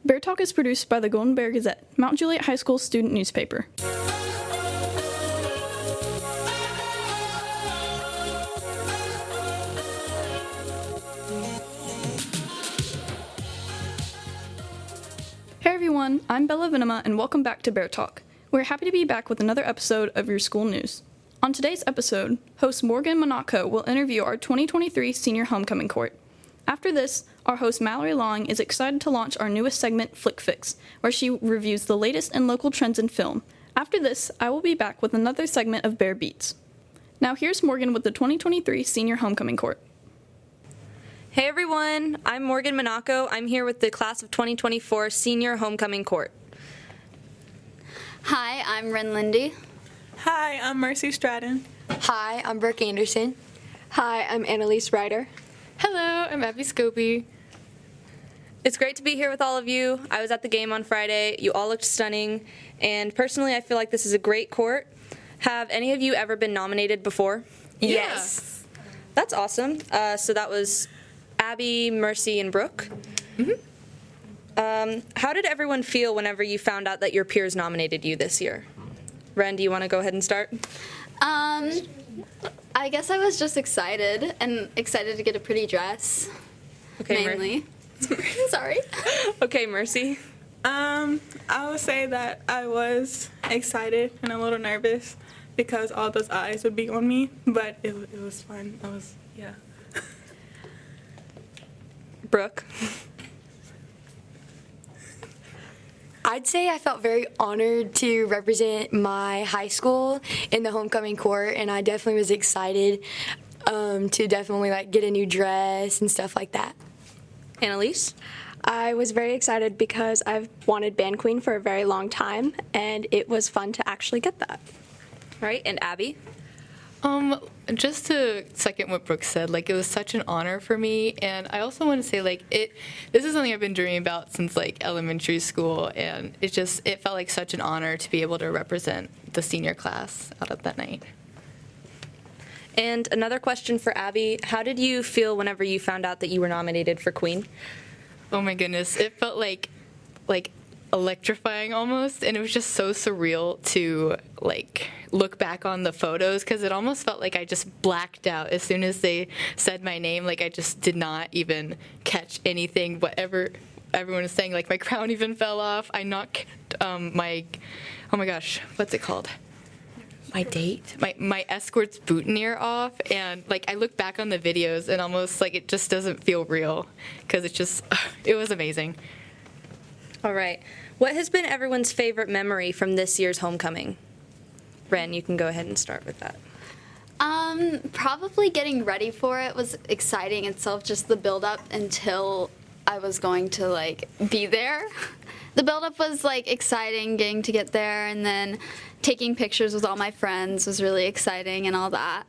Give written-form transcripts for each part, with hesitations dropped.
Bear Talk is produced by the Golden Bear Gazette, Mount Juliet High School student newspaper. Hey everyone, I'm Bella Venema and welcome back to Bear Talk. We're happy to be back with another episode of your school news. On today's episode, host Morgan Monaco will interview our 2023 senior homecoming court. After this, our host Mallory Lawing is excited to launch our newest segment, FlixFix, where she reviews the latest and local trends in film. After this, I will be back with another segment of BearBeats. Now here's Morgan with the 2023 senior homecoming court. Hey everyone, I'm Morgan Monaco. I'm here with the class of 2024 senior homecoming court. Hi, I'm Ren Lindy. Hi, I'm Mercy Stratton. Hi, I'm Brooke Anderson. Hi, I'm Annalise Ryder. Hello, I'm Abby Scobie. It's great to be here with all of you. I was at the game on Friday. You all looked stunning. And personally, I feel like this is a great court. Have any of you ever been nominated before? Yes. That's awesome. So that was Abby, Mercy, and Brooke. Mm-hmm. How did everyone feel whenever you found out that your peers nominated you this year? Ren, do you want to go ahead and start? I guess I was just excited to get a pretty dress. Okay, mainly. Sorry. Okay, Mercy. I would say that I was excited and a little nervous because all those eyes would be on me, but it was fun. Yeah. Brooke. I'd say I felt very honored to represent my high school in the homecoming court, and I definitely was excited to definitely get a new dress and stuff like that. Annalise. I was very excited because I've wanted band queen for a very long time, and it was fun to actually get that. All right, and Abby. Just to second what Brooke said, it was such an honor for me, and I also want to say, this is something I've been dreaming about since, elementary school, and it felt like such an honor to be able to represent the senior class out of that night. And another question for Abby. How did you feel whenever you found out that you were nominated for Queen? Oh my goodness, it felt like electrifying almost, and it was just so surreal to look back on the photos because it almost felt like I just blacked out as soon as they said my name. I just did not even catch anything, whatever everyone was saying. My crown even fell off. I knocked my, oh my gosh, what's it called? My date? My escort's boutonniere off, and I look back on the videos and almost it just doesn't feel real because it was amazing. All right. What has been everyone's favorite memory from this year's homecoming? Ren, you can go ahead and start with that. Probably getting ready for it was exciting itself, just the build-up until I was going to, be there. The build-up was, exciting, getting to get there, and then taking pictures with all my friends was really exciting and all that.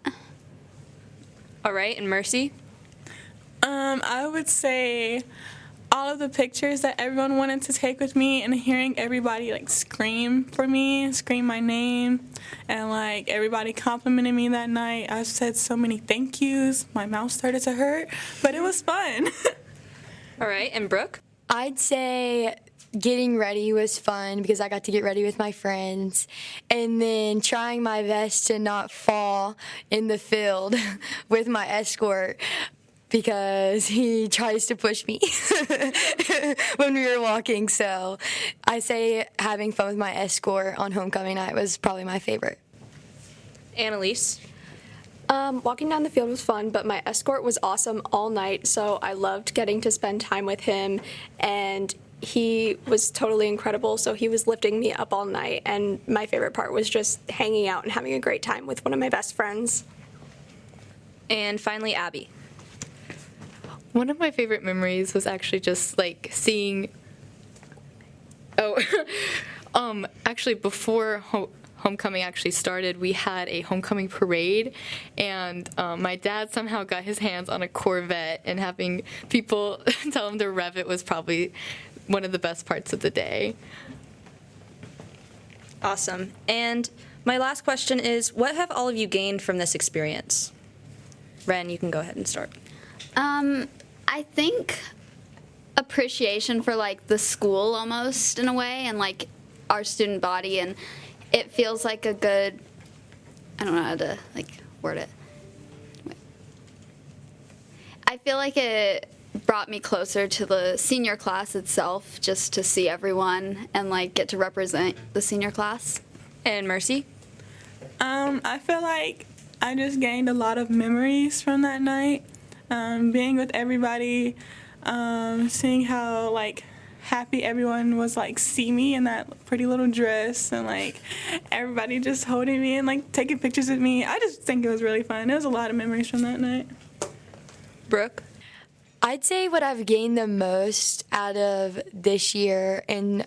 All right, and Mercy? I would say all of the pictures that everyone wanted to take with me and hearing everybody scream for me, scream my name, and everybody complimented me that night. I said so many thank yous. My mouth started to hurt, but it was fun. All right, and Brooke? I'd say getting ready was fun because I got to get ready with my friends, and then trying my best to not fall in the field with my escort because he tries to push me when we were walking. So I say having fun with my escort on homecoming night was probably my favorite. Annalise? Walking down the field was fun, but my escort was awesome all night, so I loved getting to spend time with him, and he was totally incredible, so he was lifting me up all night, and my favorite part was just hanging out and having a great time with one of my best friends. And finally, Abby. One of my favorite memories was actually just seeing. Actually, before homecoming actually started, we had a homecoming parade, and my dad somehow got his hands on a Corvette, and having people tell him to rev it was probably one of the best parts of the day. Awesome. And my last question is, what have all of you gained from this experience? Ren, you can go ahead and start. I think appreciation for like the school almost in a way, and like our student body, and it feels like a good, I don't know how to like word it. I feel like it brought me closer to the senior class itself, just to see everyone and like get to represent the senior class. And Mercy? I feel like I just gained a lot of memories from that night. Being with everybody, seeing how like happy everyone was, like see me in that pretty little dress, and like everybody just holding me and like taking pictures with me. I just think it was really fun. There was a lot of memories from that night. Brooke? I'd say what I've gained the most out of this year and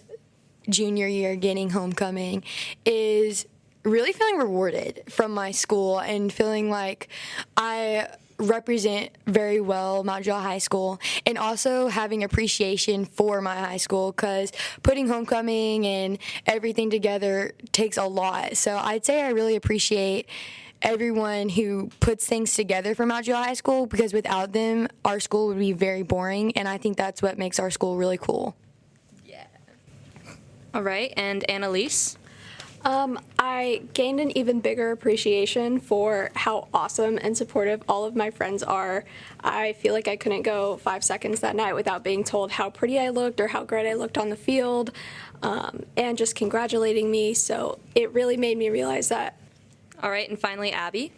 junior year gaining homecoming is really feeling rewarded from my school and feeling like I represent very well Mount Joy High School, and also having appreciation for my high school, because putting homecoming and everything together takes a lot. So I'd say I really appreciate everyone who puts things together for Mount Joy High School, because without them, our school would be very boring, and I think that's what makes our school really cool. Yeah. All right, and Annalise? I gained an even bigger appreciation for how awesome and supportive all of my friends are. I feel like I couldn't go 5 seconds that night without being told how pretty I looked or how great I looked on the field, and just congratulating me. So it really made me realize that. All right, and finally, Abby?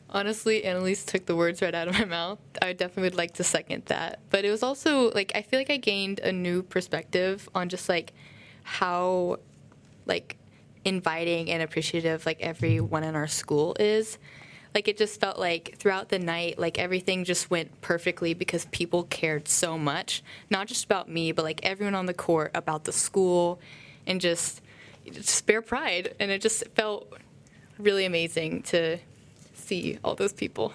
Honestly, Annalise took the words right out of my mouth. I definitely would like to second that. But it was also, like, I feel like I gained a new perspective on just, like, how, like, inviting and appreciative, like, everyone in our school is. Like, it just felt like throughout the night, like, everything just went perfectly because people cared so much. Not just about me, but, like, everyone on the court, about the school, and just bare pride. And it just felt really amazing to see all those people.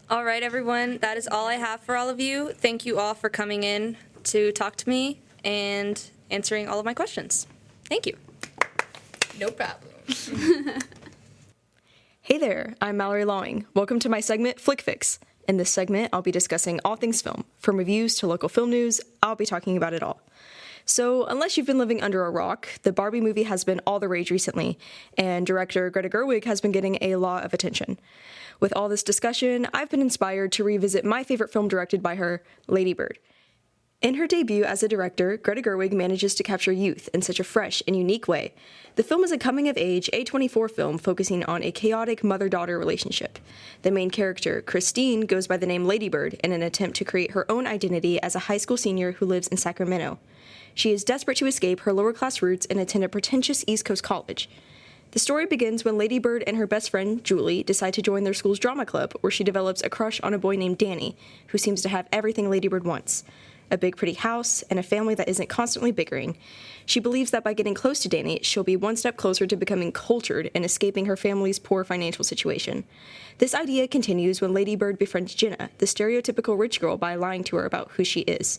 All right, everyone, that is all I have for all of you. Thank you all for coming in to talk to me and answering all of my questions. Thank you. No problem. Hey there, I'm Mallory Lawing. Welcome to my segment, FlixFix. In this segment, I'll be discussing all things film. From reviews to local film news, I'll be talking about it all. So, unless you've been living under a rock, the Barbie movie has been all the rage recently, and director Greta Gerwig has been getting a lot of attention. With all this discussion, I've been inspired to revisit my favorite film directed by her, Lady Bird. In her debut as a director, Greta Gerwig manages to capture youth in such a fresh and unique way. The film is a coming-of-age A24 film focusing on a chaotic mother-daughter relationship. The main character, Christine, goes by the name Lady Bird in an attempt to create her own identity as a high school senior who lives in Sacramento. She is desperate to escape her lower-class roots and attend a pretentious East Coast college. The story begins when Lady Bird and her best friend, Julie, decide to join their school's drama club, where she develops a crush on a boy named Danny, who seems to have everything Lady Bird wants: a big pretty house, and a family that isn't constantly bickering. She believes that by getting close to Danny, she'll be one step closer to becoming cultured and escaping her family's poor financial situation. This idea continues when Lady Bird befriends Jenna, the stereotypical rich girl, by lying to her about who she is.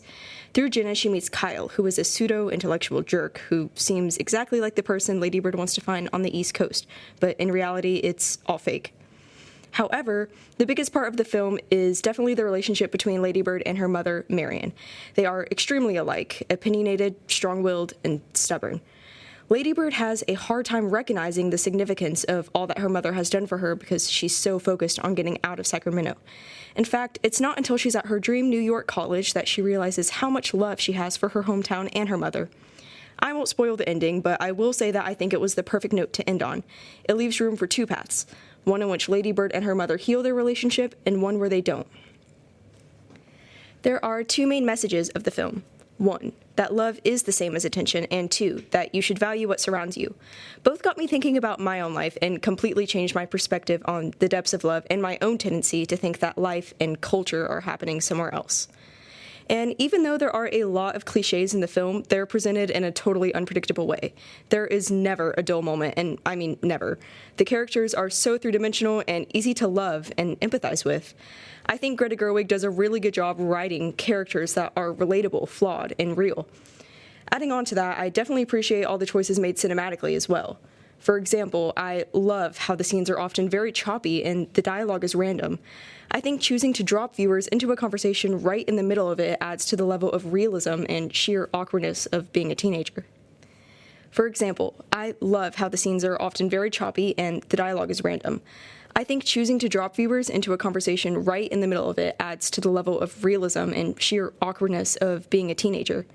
Through Jenna, she meets Kyle, who is a pseudo-intellectual jerk who seems exactly like the person Lady Bird wants to find on the East Coast, but in reality, it's all fake. However, the biggest part of the film is definitely the relationship between Lady Bird and her mother, Marion. They are extremely alike, opinionated, strong-willed, and stubborn. Lady Bird has a hard time recognizing the significance of all that her mother has done for her because she's so focused on getting out of Sacramento. In fact, it's not until she's at her dream New York college that she realizes how much love she has for her hometown and her mother. I won't spoil the ending, but I will say that I think it was the perfect note to end on. It leaves room for two paths: one in which Lady Bird and her mother heal their relationship, and one where they don't. There are two main messages of the film. One, that love is the same as attention, and two, that you should value what surrounds you. Both got me thinking about my own life and completely changed my perspective on the depths of love and my own tendency to think that life and culture are happening somewhere else. And even though there are a lot of cliches in the film, they're presented in a totally unpredictable way. There is never a dull moment, and I mean never. The characters are so three-dimensional and easy to love and empathize with. I think Greta Gerwig does a really good job writing characters that are relatable, flawed, and real. Adding on to that, I definitely appreciate all the choices made cinematically as well. For example, I love how the scenes are often very choppy and the dialogue is random. I think choosing to drop viewers into a conversation right in the middle of it adds to the level of realism and sheer awkwardness of being a teenager. For example, I love how the scenes are often very choppy and the dialogue is random. I think choosing to drop viewers into a conversation right in the middle of it adds to the level of realism and sheer awkwardness of being a teenager.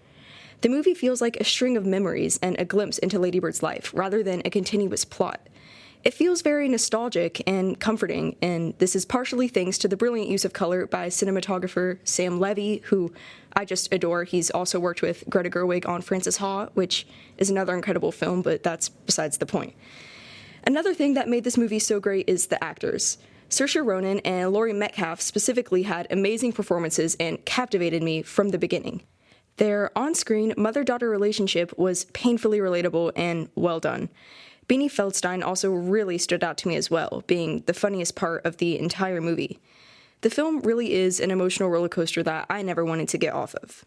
The movie feels like a string of memories and a glimpse into Lady Bird's life, rather than a continuous plot. It feels very nostalgic and comforting, and this is partially thanks to the brilliant use of color by cinematographer Sam Levy, who I just adore. He's also worked with Greta Gerwig on Frances Ha, which is another incredible film, but that's besides the point. Another thing that made this movie so great is the actors. Saoirse Ronan and Laurie Metcalf specifically had amazing performances and captivated me from the beginning. Their on-screen mother-daughter relationship was painfully relatable and well done. Beanie Feldstein also really stood out to me as well, being the funniest part of the entire movie. The film really is an emotional roller coaster that I never wanted to get off of.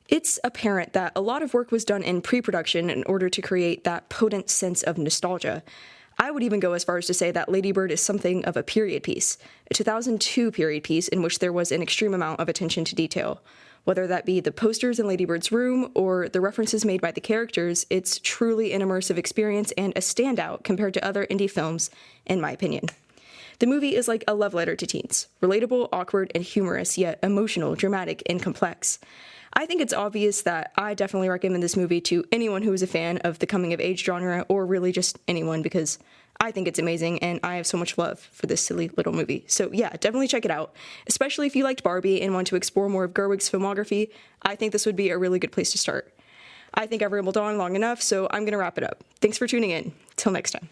It's apparent that a lot of work was done in pre-production in order to create that potent sense of nostalgia. I would even go as far as to say that Lady Bird is something of a period piece, a 2002 period piece in which there was an extreme amount of attention to detail. Whether that be the posters in Lady Bird's room or the references made by the characters, it's truly an immersive experience and a standout compared to other indie films, in my opinion. The movie is like a love letter to teens, relatable, awkward, and humorous, yet emotional, dramatic, and complex. I think it's obvious that I definitely recommend this movie to anyone who is a fan of the coming-of-age genre, or really just anyone, because I think it's amazing, and I have so much love for this silly little movie. So yeah, definitely check it out. Especially if you liked Barbie and want to explore more of Gerwig's filmography, I think this would be a really good place to start. I think I've rambled on long enough, so I'm going to wrap it up. Thanks for tuning in. Till next time.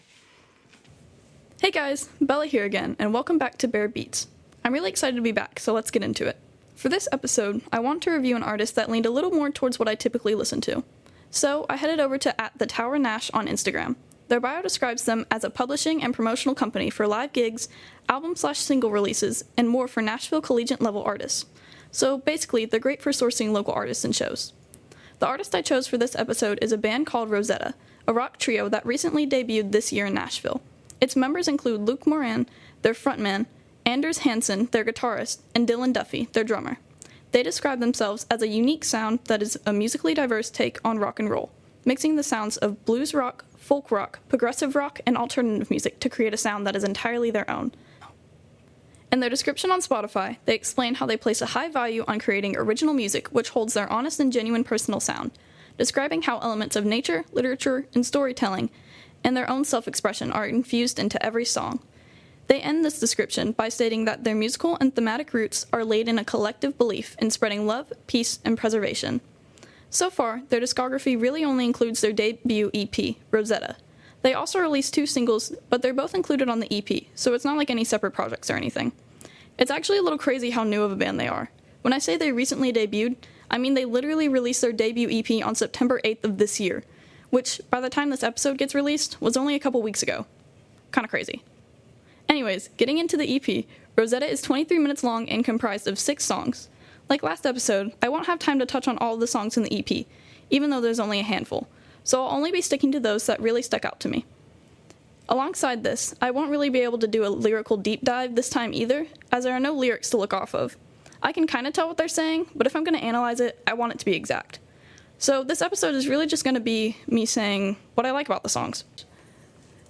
Hey guys, Bella here again, and welcome back to BearBeats. I'm really excited to be back, so let's get into it. For this episode, I want to review an artist that leaned a little more towards what I typically listen to. So I headed over to @TheTowerNash on Instagram. Their bio describes them as a publishing and promotional company for live gigs, album/single releases, and more for Nashville collegiate-level artists. So basically, they're great for sourcing local artists and shows. The artist I chose for this episode is a band called Rosetta, a rock trio that recently debuted this year in Nashville. Its members include Luke Moran, their frontman, Anders Hansen, their guitarist, and Dylan Duffy, their drummer. They describe themselves as a unique sound that is a musically diverse take on rock and roll, mixing the sounds of blues rock, folk rock, progressive rock, and alternative music to create a sound that is entirely their own. In their description on Spotify, they explain how they place a high value on creating original music which holds their honest and genuine personal sound, describing how elements of nature, literature, and storytelling, and their own self-expression are infused into every song. They end this description by stating that their musical and thematic roots are laid in a collective belief in spreading love, peace, and preservation. So far, their discography really only includes their debut EP, Rosetta. They also released 2 singles, but they're both included on the EP, so it's not like any separate projects or anything. It's actually a little crazy how new of a band they are. When I say they recently debuted, I mean they literally released their debut EP on September 8th of this year, which, by the time this episode gets released, was only a couple weeks ago. Kinda crazy. Anyways, getting into the EP, Rosetta is 23 minutes long and comprised of 6 songs. Like last episode, I won't have time to touch on all of the songs in the EP, even though there's only a handful, so I'll only be sticking to those that really stuck out to me. Alongside this, I won't really be able to do a lyrical deep dive this time either, as there are no lyrics to look off of. I can kinda tell what they're saying, but if I'm gonna analyze it, I want it to be exact. So this episode is really just gonna be me saying what I like about the songs.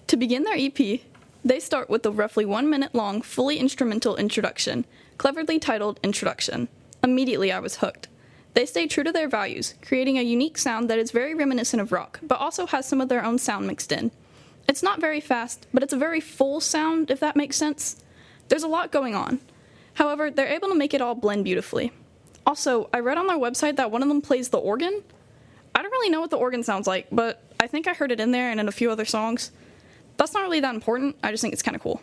To begin their EP, they start with a roughly 1 minute long, fully instrumental introduction, cleverly titled Introduction. Immediately I was hooked. They stay true to their values, creating a unique sound that is very reminiscent of rock, but also has some of their own sound mixed in. It's not very fast, but it's a very full sound, if that makes sense. There's a lot going on. However, they're able to make it all blend beautifully. Also, I read on their website that one of them plays the organ. I don't really know what the organ sounds like, but I think I heard it in there and in a few other songs. That's not really that important, I just think it's kinda cool.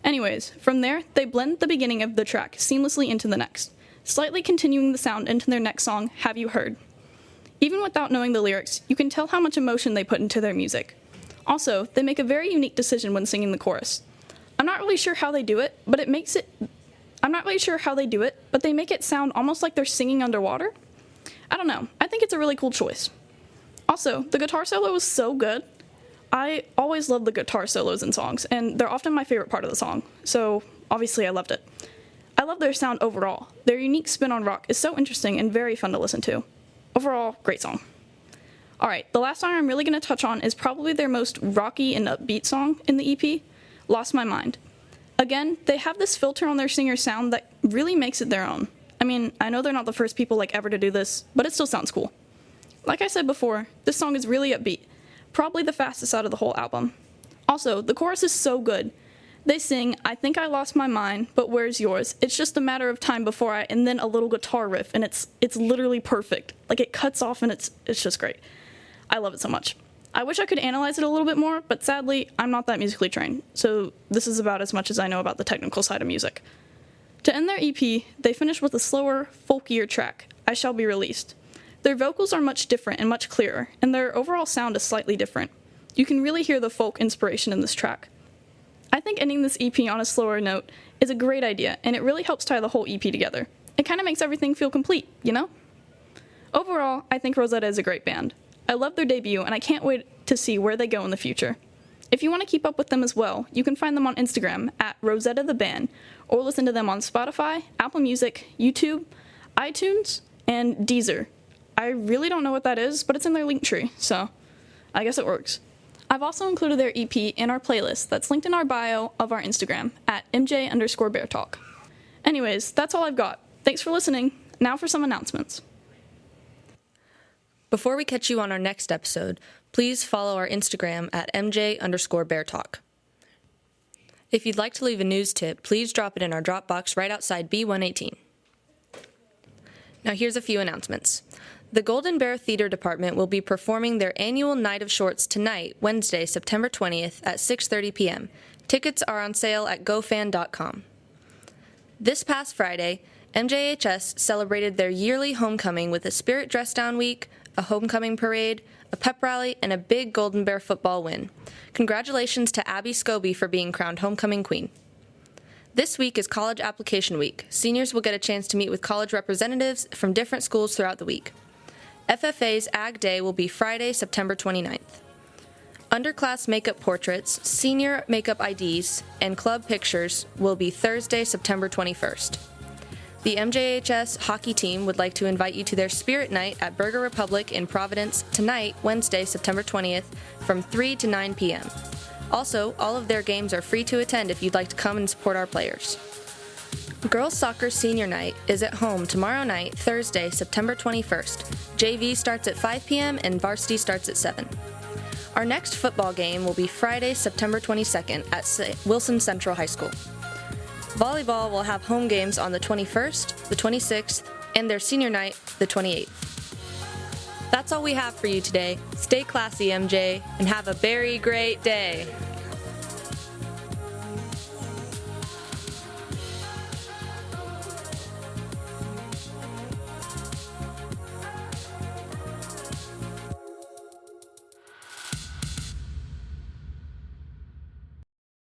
Anyways, from there, they blend the beginning of the track seamlessly into the next, slightly continuing the sound into their next song, Have You Heard? Even without knowing the lyrics, you can tell how much emotion they put into their music. Also, they make a very unique decision when singing the chorus. I'm not really sure how they do it, but they make it sound almost like they're singing underwater. I don't know, I think it's a really cool choice. Also, the guitar solo was so good. I always love the guitar solos in songs, and they're often my favorite part of the song, so obviously I loved it. I love their sound overall. Their unique spin on rock is so interesting and very fun to listen to. Overall, great song. Alright, the last song I'm really going to touch on is probably their most rocky and upbeat song in the EP, Lost My Mind. Again, they have this filter on their singer's sound that really makes it their own. I mean, I know they're not the first people ever to do this, but it still sounds cool. Like I said before, this song is really upbeat, probably the fastest out of the whole album. Also, the chorus is so good. They sing, I think I lost my mind, but where's yours? It's just a matter of time before and then a little guitar riff, and it's literally perfect. It cuts off and it's just great. I love it so much. I wish I could analyze it a little bit more, but sadly, I'm not that musically trained, so this is about as much as I know about the technical side of music. To end their EP, they finish with a slower, folkier track, I Shall Be Released. Their vocals are much different and much clearer, and their overall sound is slightly different. You can really hear the folk inspiration in this track. I think ending this EP on a slower note is a great idea, and it really helps tie the whole EP together. It kind of makes everything feel complete, you know? Overall, I think Rosetta is a great band. I love their debut, and I can't wait to see where they go in the future. If you want to keep up with them as well, you can find them on Instagram at Rosetta the Band, or listen to them on Spotify, Apple Music, YouTube, iTunes, and Deezer. I really don't know what that is, but it's in their link tree, so I guess it works. I've also included their EP in our playlist that's linked in our bio of our Instagram at MJ_BearTalk. Anyways, that's all I've got. Thanks for listening. Now for some announcements. Before we catch you on our next episode, please follow our Instagram at MJ_BearTalk. If you'd like to leave a news tip, please drop it in our drop box right outside B118. Now here's a few announcements. The Golden Bear Theater Department will be performing their annual Night of Shorts tonight, Wednesday, September 20th at 6:30 p.m. Tickets are on sale at gofan.com. This past Friday, MJHS celebrated their yearly homecoming with a spirit dress-down week, a homecoming parade, a pep rally, and a big Golden Bear football win. Congratulations to Abby Scobie for being crowned homecoming queen. This week is College Application Week. Seniors will get a chance to meet with college representatives from different schools throughout the week. FFA's Ag Day will be Friday, September 29th. Underclass makeup portraits, senior makeup IDs, and club pictures will be Thursday, September 21st. The MJHS hockey team would like to invite you to their Spirit Night at Burger Republic in Providence tonight, Wednesday, September 20th, from 3 to 9 p.m. Also, all of their games are free to attend if you'd like to come and support our players. Girls Soccer Senior Night is at home tomorrow night, Thursday, September 21st. JV starts at 5 p.m. and varsity starts at 7. Our next football game will be Friday, September 22nd at Wilson Central High School. Volleyball will have home games on the 21st, the 26th, and their senior night, the 28th. That's all we have for you today. Stay classy, MJ, and have a very great day.